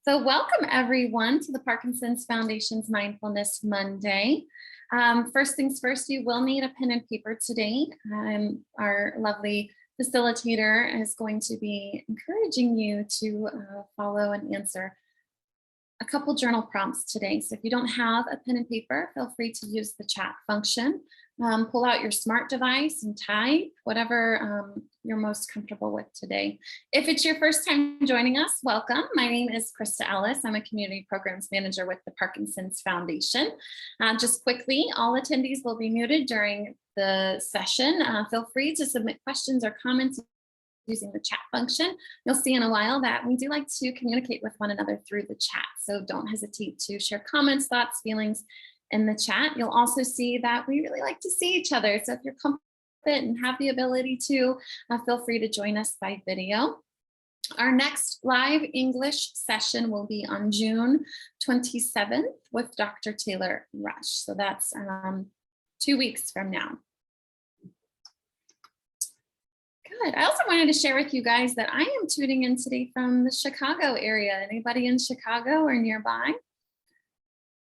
So welcome everyone to the Parkinson's Foundation's Mindfulness Monday. First things first, you will need a pen and paper today. Our lovely facilitator is going to be encouraging you to follow and answer a couple journal prompts today. So if you don't have a pen and paper, feel free to use the chat function. Pull out your smart device and type whatever you're most comfortable with today. If it's your first time joining us, welcome. My name is Krista Ellis. I'm a Community Programs Manager with the Parkinson's Foundation. Just quickly, all attendees will be muted during the session. Feel free to submit questions or comments using the chat function. You'll see in a while that we do like to communicate with one another through the chat. So don't hesitate to share comments, thoughts, feelings in the chat. You'll also see that we really like to see each other. So if you're comfortable and have the ability to, feel free to join us by video. Our next live English session will be on June 27th with Dr. Taylor Rush. So that's 2 weeks from now. Good. I also wanted to share with you guys that I am tuning in today from the Chicago area. Anybody in Chicago or nearby?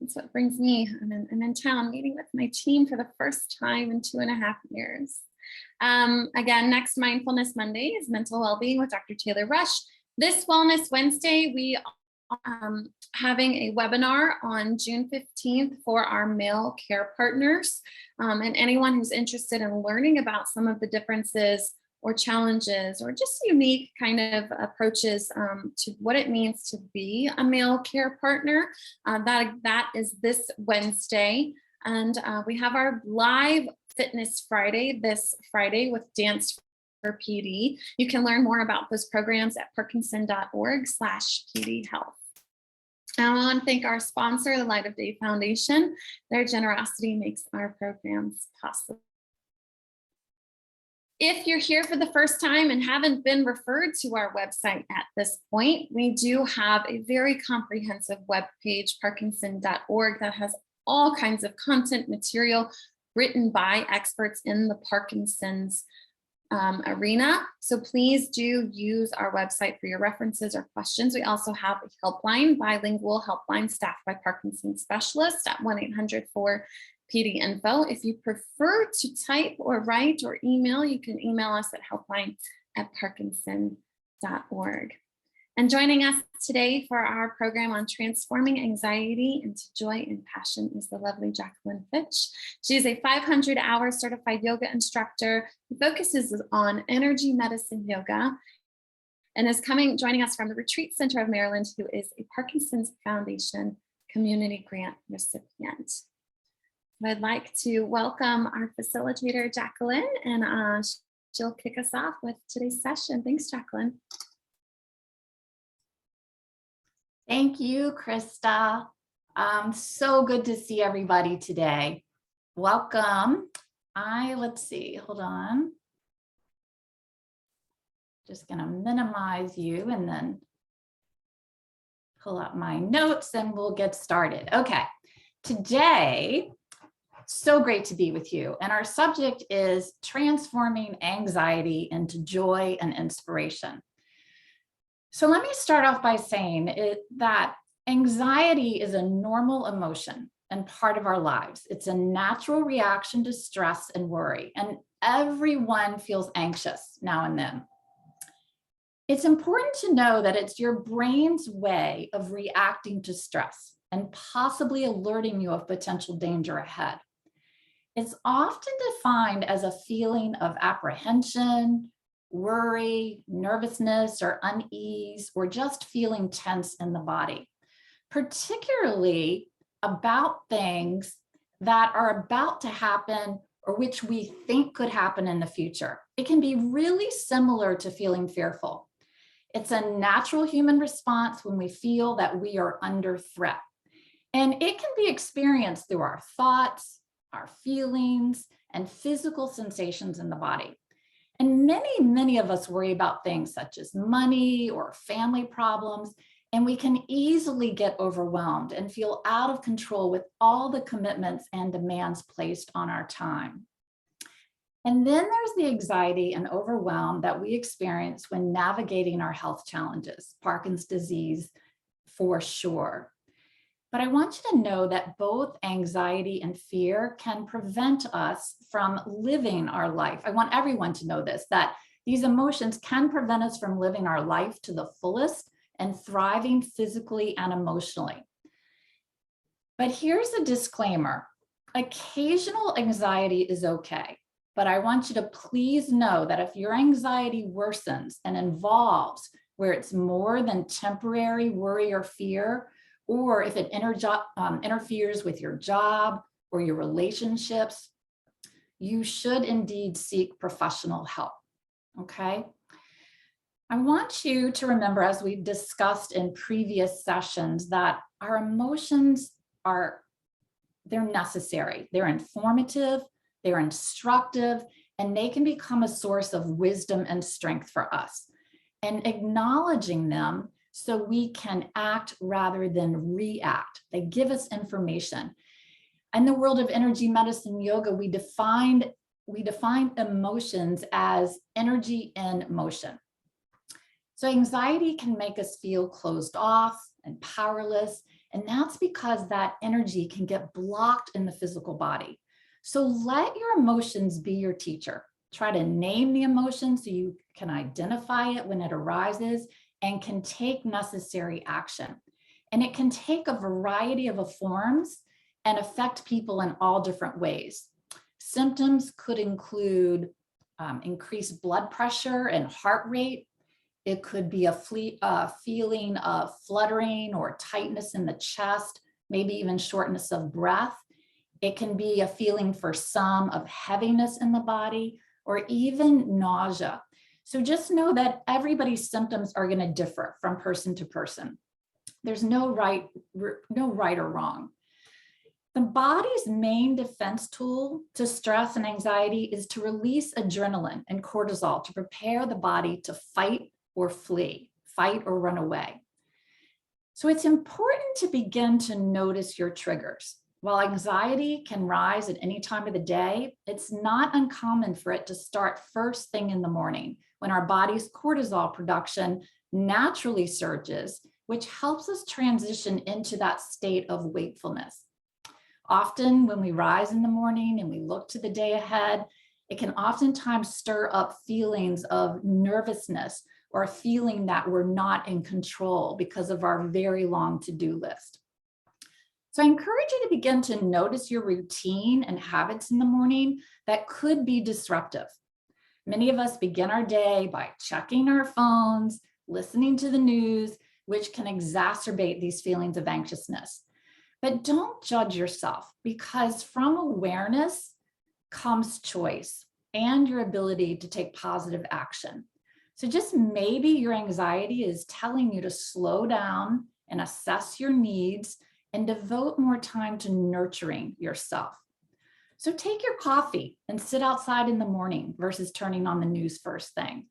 That's what brings me. I'm in town meeting with my team for the first time in 2.5 years. Again, next Mindfulness Monday is Mental Wellbeing with Dr. Taylor Rush. This Wellness Wednesday, we are having a webinar on June 15th for our male care partners. And anyone who's interested in learning about some of the differences or challenges or just unique kind of approaches to what it means to be a male care partner. That is this Wednesday. And we have our live Fitness Friday this Friday with Dance for PD. You can learn more about those programs at parkinson.org/PD health. I want to thank our sponsor, the Light of Day Foundation. Their generosity makes our programs possible. If you're here for the first time and haven't been referred to our website at this point, we do have a very comprehensive webpage, parkinson.org, that has all kinds of content material written by experts in the Parkinson's arena. So please do use our website for your references or questions. We also have a helpline, bilingual helpline staffed by Parkinson's specialists at 1-800-4PD info. If you prefer to type or write or email, you can email us at helpline@parkinson.org. And joining us today for our program on transforming anxiety into joy and passion is the lovely Jacqueline Fitch. She is a 500-hour certified yoga instructor who focuses on energy medicine yoga and is joining us from the Retreat Center of Maryland, who is a Parkinson's Foundation community grant recipient. I'd like to welcome our facilitator, Jacqueline, and she'll kick us off with today's session. Thanks, Jacqueline. Thank you, Krista. So good to see everybody today. Welcome. Let's see, hold on. Just gonna minimize you and then pull up my notes and we'll get started. Okay, today, so great to be with you. And our subject is transforming anxiety into joy and inspiration. So let me start off by saying that anxiety is a normal emotion and part of our lives. It's a natural reaction to stress and worry, and everyone feels anxious now and then. It's important to know that it's your brain's way of reacting to stress and possibly alerting you of potential danger ahead. It's often defined as a feeling of apprehension, worry, nervousness, or unease, or just feeling tense in the body, particularly about things that are about to happen or which we think could happen in the future. It can be really similar to feeling fearful. It's a natural human response when we feel that we are under threat. And it can be experienced through our thoughts, our feelings, and physical sensations in the body. And many of us worry about things such as money or family problems, and we can easily get overwhelmed and feel out of control with all the commitments and demands placed on our time. And then there's the anxiety and overwhelm that we experience when navigating our health challenges, Parkinson's disease, for sure. But I want you to know that both anxiety and fear can prevent us from living our life. I want everyone to know this, that these emotions can prevent us from living our life to the fullest and thriving physically and emotionally. But here's a disclaimer. Occasional anxiety is okay, but I want you to please know that if your anxiety worsens and involves where it's more than temporary worry or fear, or if it interferes with your job or your relationships, you should indeed seek professional help, okay? I want you to remember, as we've discussed in previous sessions, that our emotions they're necessary, they're informative, they're instructive, and they can become a source of wisdom and strength for us. And acknowledging them so we can act rather than react. They give us information. In the world of energy medicine yoga, we define emotions as energy in motion. So anxiety can make us feel closed off and powerless, and that's because that energy can get blocked in the physical body. So let your emotions be your teacher. Try to name the emotion so you can identify it when it arises and can take necessary action. And it can take a variety of forms and affect people in all different ways. Symptoms could include increased blood pressure and heart rate. It could be a feeling of fluttering or tightness in the chest, maybe even shortness of breath. It can be a feeling for some of heaviness in the body or even nausea. So just know that everybody's symptoms are going to differ from person to person. There's no right or wrong. The body's main defense tool to stress and anxiety is to release adrenaline and cortisol to prepare the body to fight or flee, fight or run away. So it's important to begin to notice your triggers. While anxiety can rise at any time of the day, it's not uncommon for it to start first thing in the morning when our body's cortisol production naturally surges, which helps us transition into that state of wakefulness. Often when we rise in the morning and we look to the day ahead, it can oftentimes stir up feelings of nervousness or a feeling that we're not in control because of our very long to-do list. So I encourage you to begin to notice your routine and habits in the morning that could be disruptive. Many of us begin our day by checking our phones, listening to the news, which can exacerbate these feelings of anxiousness. But don't judge yourself, because from awareness comes choice and your ability to take positive action. So just maybe your anxiety is telling you to slow down and assess your needs and devote more time to nurturing yourself. So take your coffee and sit outside in the morning versus turning on the news first thing.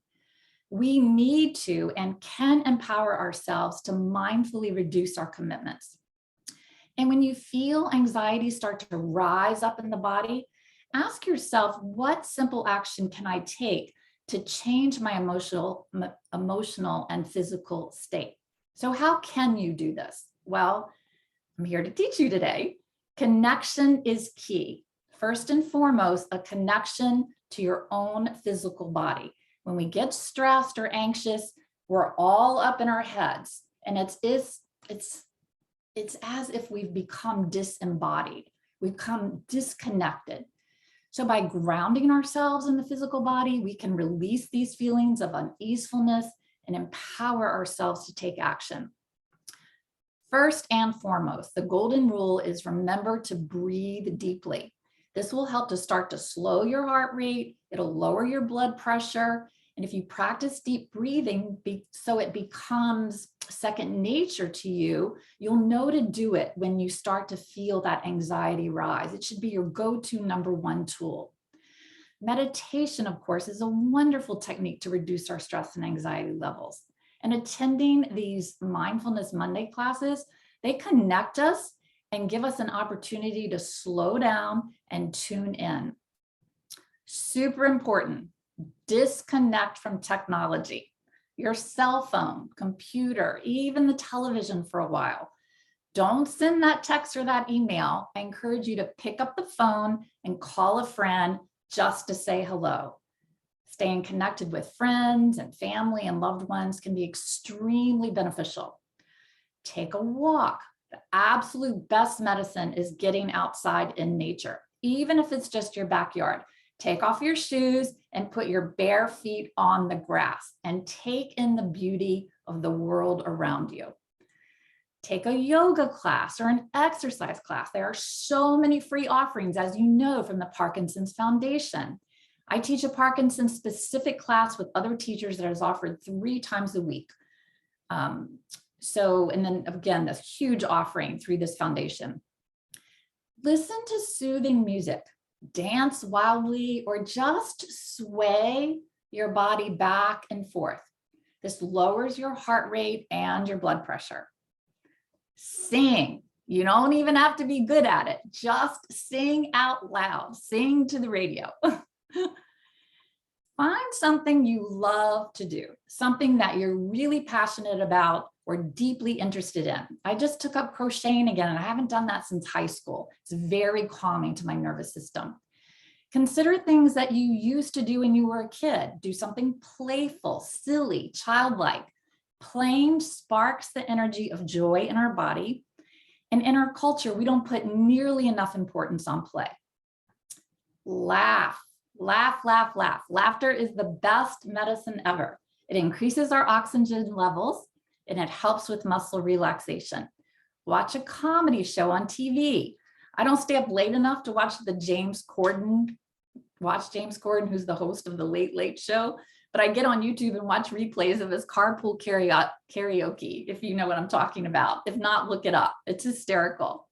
We need to and can empower ourselves to mindfully reduce our commitments. And when you feel anxiety start to rise up in the body, ask yourself, what simple action can I take to change my emotional and physical state? So how can you do this? Well, I'm here to teach you today. Connection is key. First and foremost, a connection to your own physical body. When we get stressed or anxious, we're all up in our heads, and it's as if we've become disembodied. We've become disconnected. So by grounding ourselves in the physical body, we can release these feelings of uneasefulness and empower ourselves to take action. First and foremost, the golden rule is remember to breathe deeply. This will help to start to slow your heart rate. It'll lower your blood pressure. And if you practice deep breathing, so it becomes second nature to you, you'll know to do it when you start to feel that anxiety rise. It should be your go-to number one tool. Meditation, of course, is a wonderful technique to reduce our stress and anxiety levels. And attending these Mindfulness Monday classes, they connect us and give us an opportunity to slow down and tune in. Super important, disconnect from technology. your cell phone, computer, even the television for a while. Don't send that text or that email. I encourage you to pick up the phone and call a friend just to say hello. Staying connected with friends and family and loved ones can be extremely beneficial. Take a walk. The absolute best medicine is getting outside in nature, even if it's just your backyard. Take off your shoes and put your bare feet on the grass and take in the beauty of the world around you. Take a yoga class or an exercise class. There are so many free offerings, as you know, from the Parkinson's Foundation. I teach a Parkinson's specific class with other teachers that is offered 3 times a week. And then again, this huge offering through this foundation. Listen to soothing music, dance wildly, or just sway your body back and forth. This lowers your heart rate and your blood pressure. Sing. You don't even have to be good at it. Just sing out loud. Sing to the radio. Find something you love to do, something that you're really passionate about or deeply interested in. I just took up crocheting again, and I haven't done that since high school. It's very calming to my nervous system. Consider things that you used to do when you were a kid. Do something playful, silly, childlike. Playing sparks the energy of joy in our body. And in our culture, we don't put nearly enough importance on play. Laugh, laugh, laugh, laugh. Laughter is the best medicine ever. It increases our oxygen levels and it helps with muscle relaxation. Watch a comedy show on TV. I don't stay up late enough to watch James Corden, who's the host of the Late Late Show. But I get on YouTube and watch replays of his carpool karaoke, if you know what I'm talking about. If not, look it up. It's hysterical.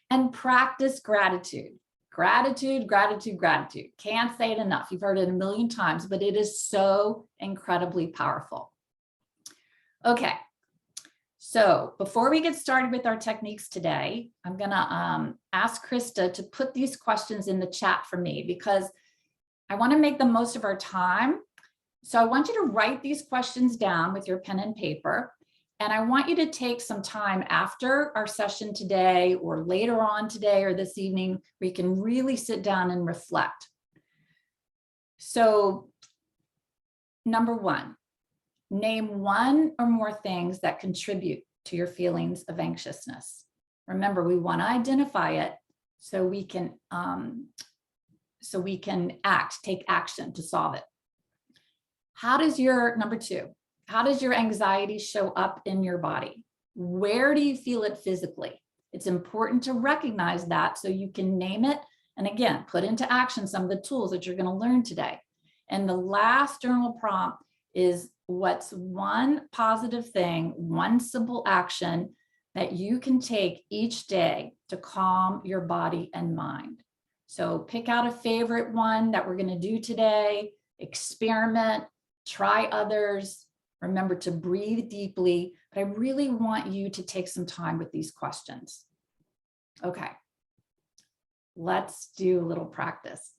And practice gratitude. Gratitude, gratitude, gratitude. Can't say it enough. You've heard it a million times, but it is so incredibly powerful. Okay, so before we get started with our techniques today, I'm gonna ask Krista to put these questions in the chat for me because I wanna make the most of our time. So I want you to write these questions down with your pen and paper. And I want you to take some time after our session today or later on today or this evening, where you can really sit down and reflect. So number 1, name 1 or more things that contribute to your feelings of anxiousness. Remember, we want to identify it so we can take action to solve it. Number 2, how does your anxiety show up in your body? Where do you feel it physically? It's important to recognize that so you can name it and again, put into action some of the tools that you're going to learn today. And the last journal prompt is what's one positive thing, one simple action that you can take each day to calm your body and mind. So pick out a favorite one that we're going to do today, experiment, try others, remember to breathe deeply, but I really want you to take some time with these questions. Okay, let's do a little practice.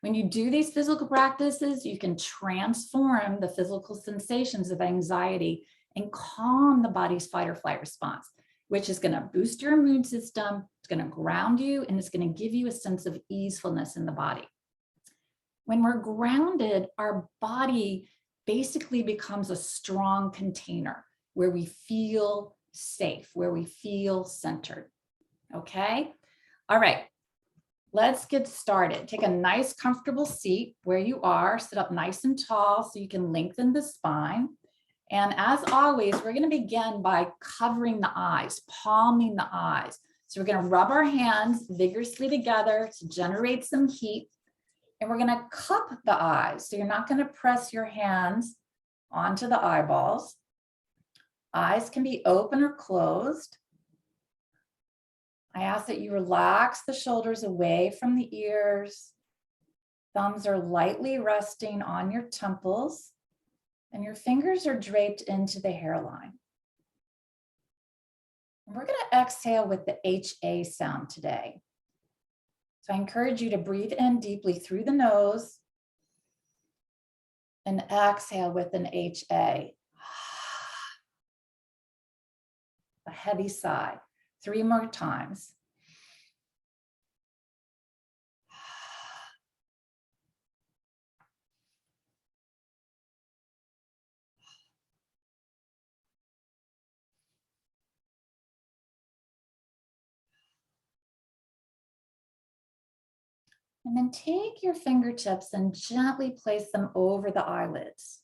When you do these physical practices, you can transform the physical sensations of anxiety and calm the body's fight or flight response, which is going to boost your immune system, it's going to ground you, and it's going to give you a sense of easefulness in the body. When we're grounded, our body basically becomes a strong container where we feel safe, where we feel centered. Okay? All right, let's get started. Take a nice, comfortable seat where you are. Sit up nice and tall so you can lengthen the spine. And as always, we're going to begin by covering the eyes, palming the eyes. So we're going to rub our hands vigorously together to generate some heat. And we're going to cup the eyes. So you're not going to press your hands onto the eyeballs. Eyes can be open or closed. I ask that you relax the shoulders away from the ears. Thumbs are lightly resting on your temples, and your fingers are draped into the hairline. And we're going to exhale with the HA sound today. So I encourage you to breathe in deeply through the nose and exhale with an HA. a heavy sigh. 3 more times. And then take your fingertips and gently place them over the eyelids.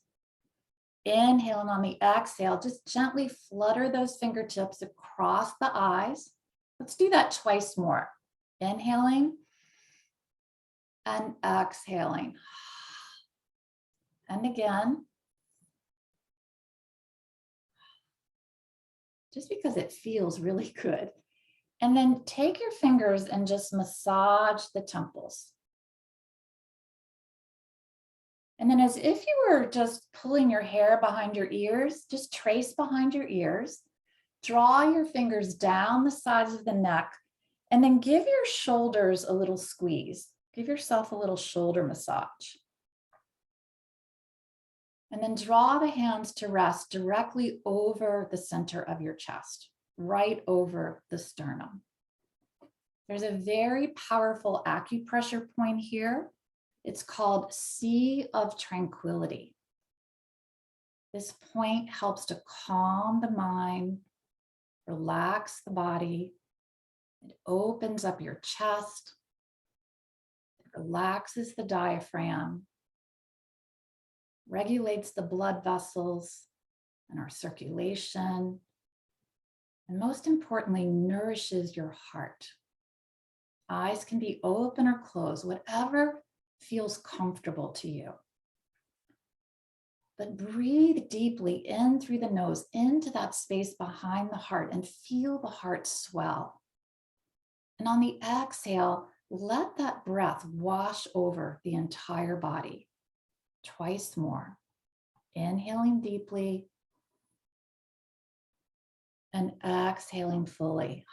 Inhale, and on the exhale, just gently flutter those fingertips across the eyes. Let's do that twice more. Inhaling and exhaling. And again. Just because it feels really good. And then take your fingers and just massage the temples. And then as if you were just pulling your hair behind your ears, just trace behind your ears, draw your fingers down the sides of the neck, and then give your shoulders a little squeeze. Give yourself a little shoulder massage. And then draw the hands to rest directly over the center of your chest, right over the sternum. There's a very powerful acupressure point here. It's called Sea of Tranquility. This point helps to calm the mind, relax the body. It opens up your chest. It relaxes the diaphragm, regulates the blood vessels and our circulation, and most importantly, nourishes your heart. Eyes can be open or closed, whatever feels comfortable to you. But breathe deeply in through the nose, into that space behind the heart, and feel the heart swell. And on the exhale, let that breath wash over the entire body. Twice more. Inhaling deeply and exhaling fully.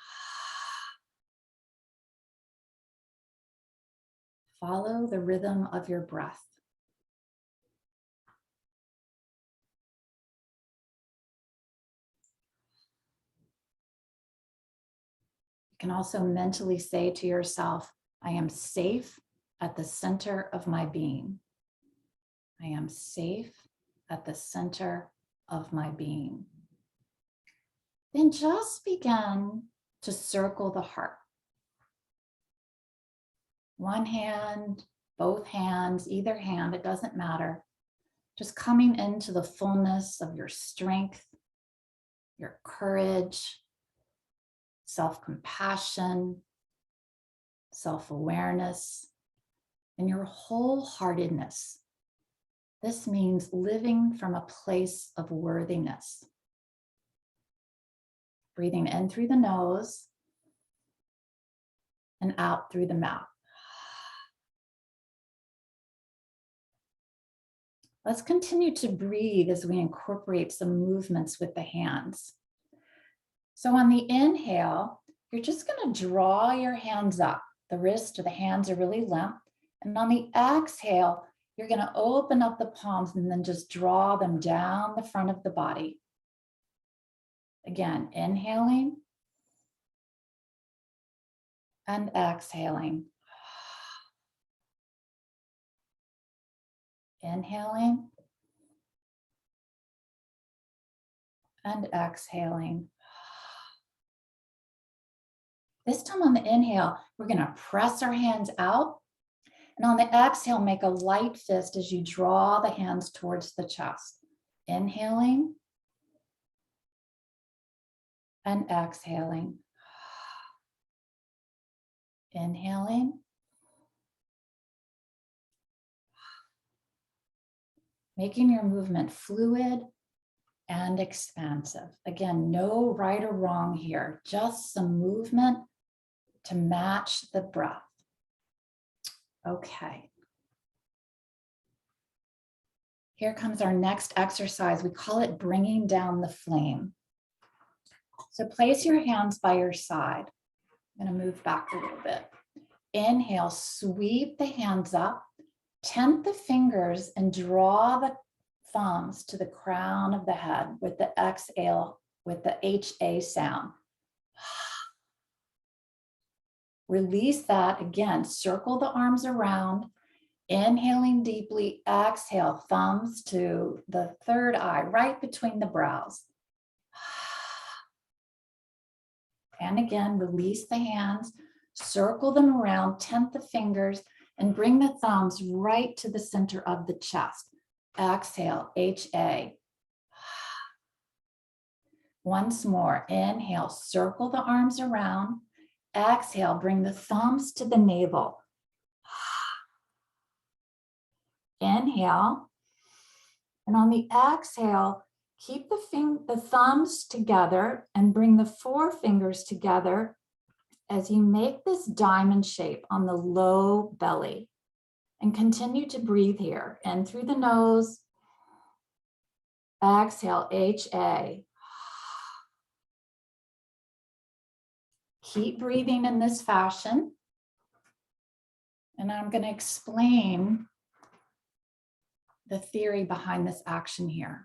Follow the rhythm of your breath. You can also mentally say to yourself, I am safe at the center of my being. I am safe at the center of my being. Then just begin to circle the heart. One hand, both hands, either hand, it doesn't matter. Just coming into the fullness of your strength, your courage, self-compassion, self-awareness, and your wholeheartedness. This means living from a place of worthiness. Breathing in through the nose and out through the mouth. Let's continue to breathe as we incorporate some movements with the hands. So on the inhale, you're just going to draw your hands up. The wrist or the hands are really limp. And on the exhale, you're going to open up the palms and then just draw them down the front of the body. Again, inhaling and exhaling. Inhaling and exhaling. This time on the inhale, we're going to press our hands out. And on the exhale, make a light fist as you draw the hands towards the chest. Inhaling and exhaling. Inhaling. Making your movement fluid and expansive. Again, no right or wrong here, just some movement to match the breath. Okay. Here comes our next exercise. We call it bringing down the flame. So place your hands by your side. I'm going to move back a little bit. Inhale, sweep the hands up, tent the fingers, and draw the thumbs to the crown of the head with the exhale with the HA sound. Release that again. Circle the arms around. Inhaling deeply, exhale, thumbs to the third eye, right between the brows. And again, release the hands, circle them around, tent the fingers, and bring the thumbs right to the center of the chest. Exhale, HA. Once more, inhale, circle the arms around. Exhale, bring the thumbs to the navel. Inhale. And on the exhale, keep the thumbs together and bring the forefingers together as you make this diamond shape on the low belly. And continue to breathe here. In through the nose. Exhale, HA. Keep breathing in this fashion. And I'm going to explain the theory behind this action here.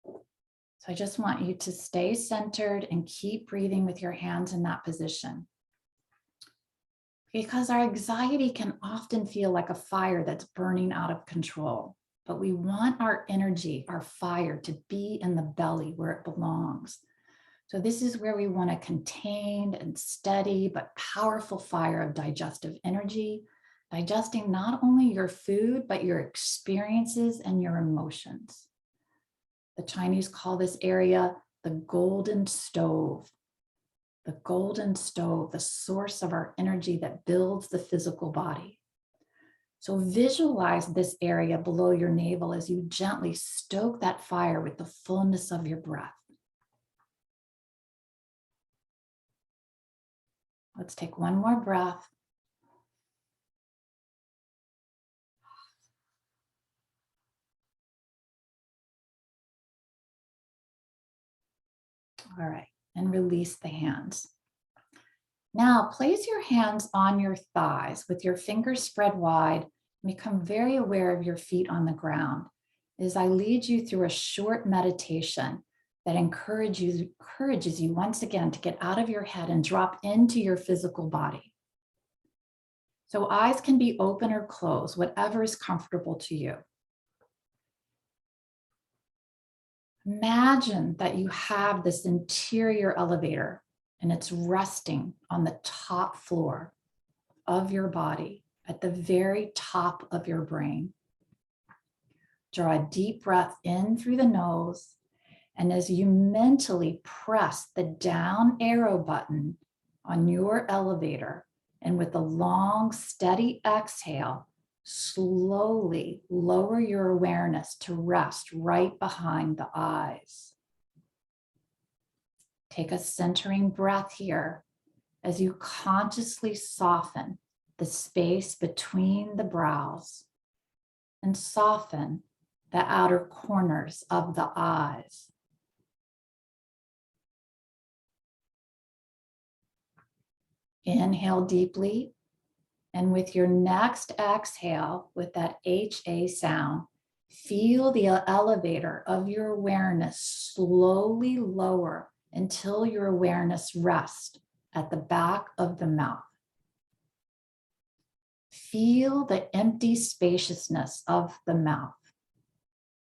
So I just want you to stay centered and keep breathing with your hands in that position. Because our anxiety can often feel like a fire that's burning out of control, but we want our energy, our fire, to be in the belly where it belongs. So this is where we want a contained and steady but powerful fire of digestive energy, digesting not only your food, but your experiences and your emotions. The Chinese call this area the golden stove. The golden stove, the source of our energy that builds the physical body. So visualize this area below your navel as you gently stoke that fire with the fullness of your breath. Let's take one more breath. All right, and release the hands. Now, place your hands on your thighs with your fingers spread wide. Become very aware of your feet on the ground as I lead you through a short meditation that encourages you once again to get out of your head and drop into your physical body. So eyes can be open or closed, whatever is comfortable to you. Imagine that you have this interior elevator and it's resting on the top floor of your body at the very top of your brain. Draw a deep breath in through the nose. And as you mentally press the down arrow button on your elevator, and with a long, steady exhale, slowly lower your awareness to rest right behind the eyes. Take a centering breath here as you consciously soften the space between the brows and soften the outer corners of the eyes. Inhale deeply, and with your next exhale, with that HA sound, feel the elevator of your awareness slowly lower until your awareness rests at the back of the mouth. Feel the empty spaciousness of the mouth.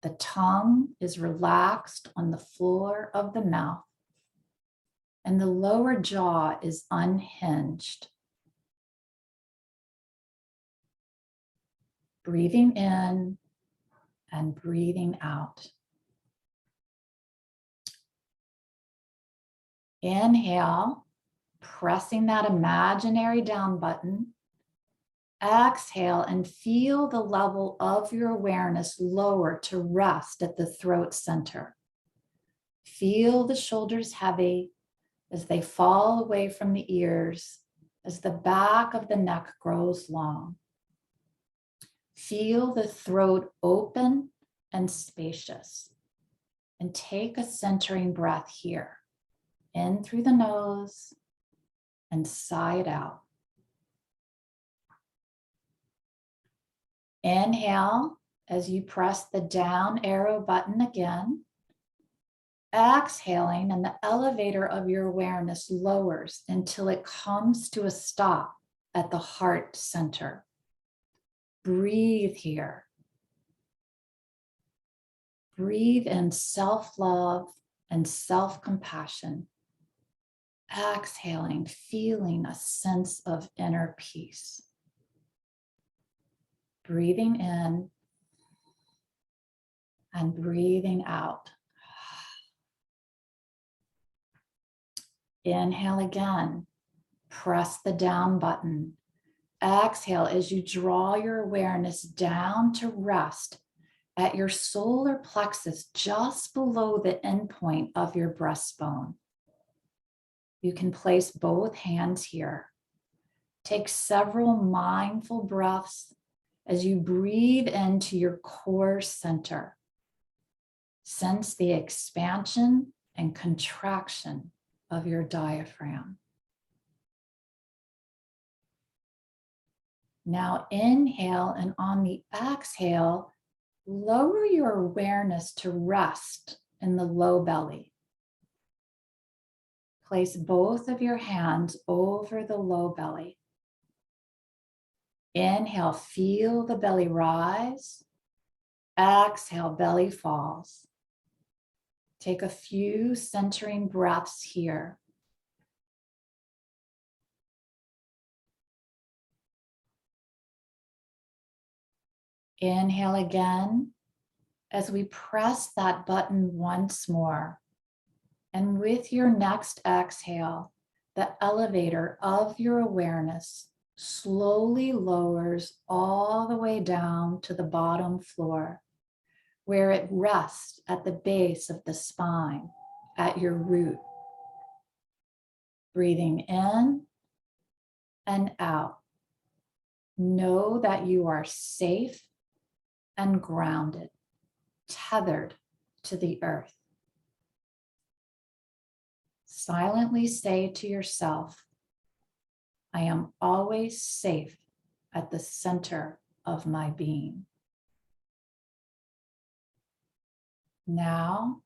The tongue is relaxed on the floor of the mouth, and the lower jaw is unhinged. Breathing in and breathing out. Inhale, pressing that imaginary down button. Exhale and feel the level of your awareness lower to rest at the throat center. Feel the shoulders heavy as they fall away from the ears, as the back of the neck grows long. Feel the throat open and spacious. And take a centering breath here. In through the nose and sigh it out. Inhale as you press the down arrow button again. Exhaling, and the elevator of your awareness lowers until it comes to a stop at the heart center. Breathe here. Breathe in self-love and self-compassion. Exhaling, feeling a sense of inner peace. Breathing in and breathing out. Inhale again. Press the down button. Exhale as you draw your awareness down to rest at your solar plexus, just below the endpoint of your breastbone. You can place both hands here. Take several mindful breaths as you breathe into your core center. Sense the expansion and contraction of your diaphragm. Now inhale, and on the exhale, lower your awareness to rest in the low belly. Place both of your hands over the low belly. Inhale, feel the belly rise. Exhale, belly falls. Take a few centering breaths here. Inhale again as we press that button once more. And with your next exhale, the elevator of your awareness slowly lowers all the way down to the bottom floor, where it rests at the base of the spine, at your root. Breathing in and out. Know that you are safe and grounded, tethered to the earth. Silently say to yourself, I am always safe at the center of my being. Now,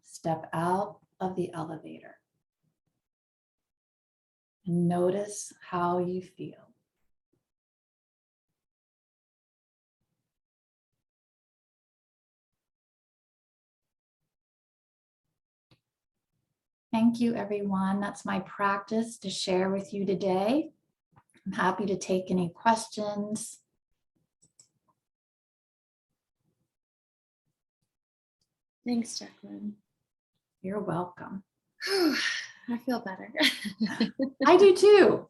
step out of the elevator and notice how you feel. Thank you, everyone. That's my practice to share with you today. I'm happy to take any questions. Thanks, Jacqueline. You're welcome. I feel better. I do too.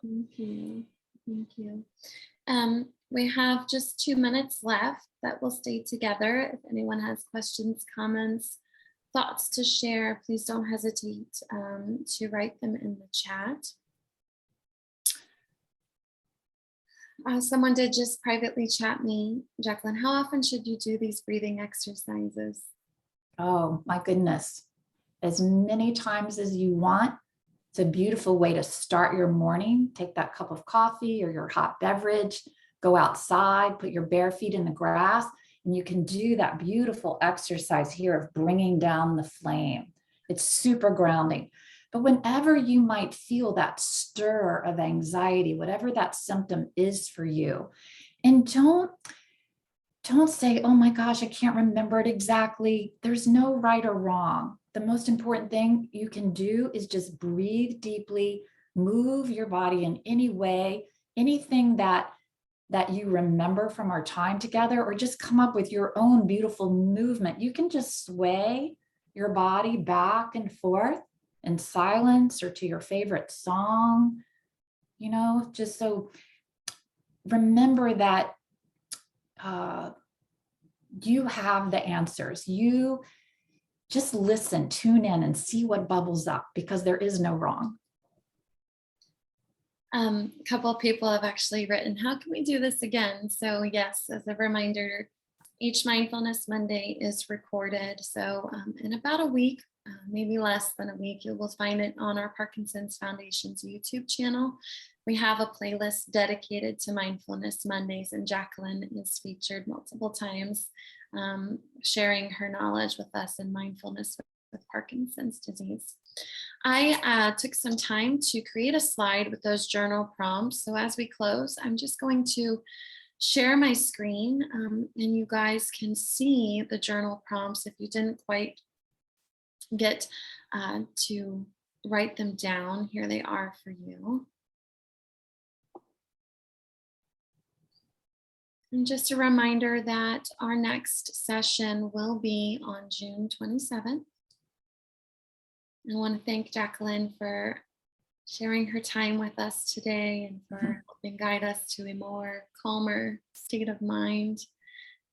Thank you. Thank you. We have just 2 minutes left that we'll stay together. If anyone has questions, comments, thoughts to share, please don't hesitate to write them in the chat. Someone did just privately chat me, Jacqueline, how often should you do these breathing exercises? Oh my goodness. As many times as you want. It's a beautiful way to start your morning. Take that cup of coffee or your hot beverage, go outside, put your bare feet in the grass, and you can do that beautiful exercise here of bringing down the flame. It's super grounding. But whenever you might feel that stir of anxiety, whatever that symptom is for you, and don't say, oh my gosh, I can't remember it exactly. There's no right or wrong. The most important thing you can do is just breathe deeply, move your body in any way, anything that you remember from our time together, or just come up with your own beautiful movement. You can just sway your body back and forth in silence or to your favorite song, just so remember that you have the answers. You just listen, tune in, and see what bubbles up, because there is no wrong. A couple of people have actually written, how can we do this again? So yes, as a reminder, each Mindfulness Monday is recorded. So in about a week, maybe less than a week, you will find it on our Parkinson's Foundation's YouTube channel. We have a playlist dedicated to Mindfulness Mondays, and Jacqueline is featured multiple times, sharing her knowledge with us in mindfulness with Parkinson's disease. I took some time to create a slide with those journal prompts. So as we close, I'm just going to share my screen and you guys can see the journal prompts if you didn't quite get to write them down. Here they are for you. And just a reminder that our next session will be on June 27th. I want to thank Jacqueline for sharing her time with us today and for helping guide us to a more calmer state of mind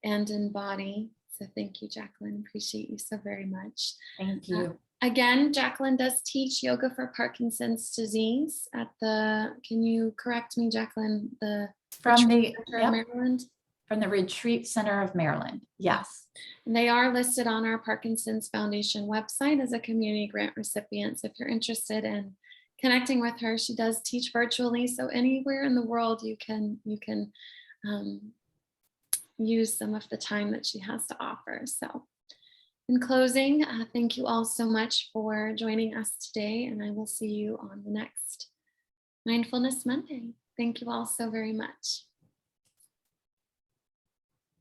and in body. So thank you, Jacqueline. Appreciate you so very much. Thank you. Again, Jacqueline does teach yoga for Parkinson's disease at the, can you correct me, Jacqueline, the From Retreat the Center of Maryland? From the Retreat Center of Maryland. Yes. And they are listed on our Parkinson's Foundation website as a community grant recipient. So if you're interested in connecting with her, she does teach virtually. So anywhere in the world you can use some of the time that she has to offer. So in closing, thank you all so much for joining us today, and I will see you on the next Mindfulness Monday. Thank you all so very much.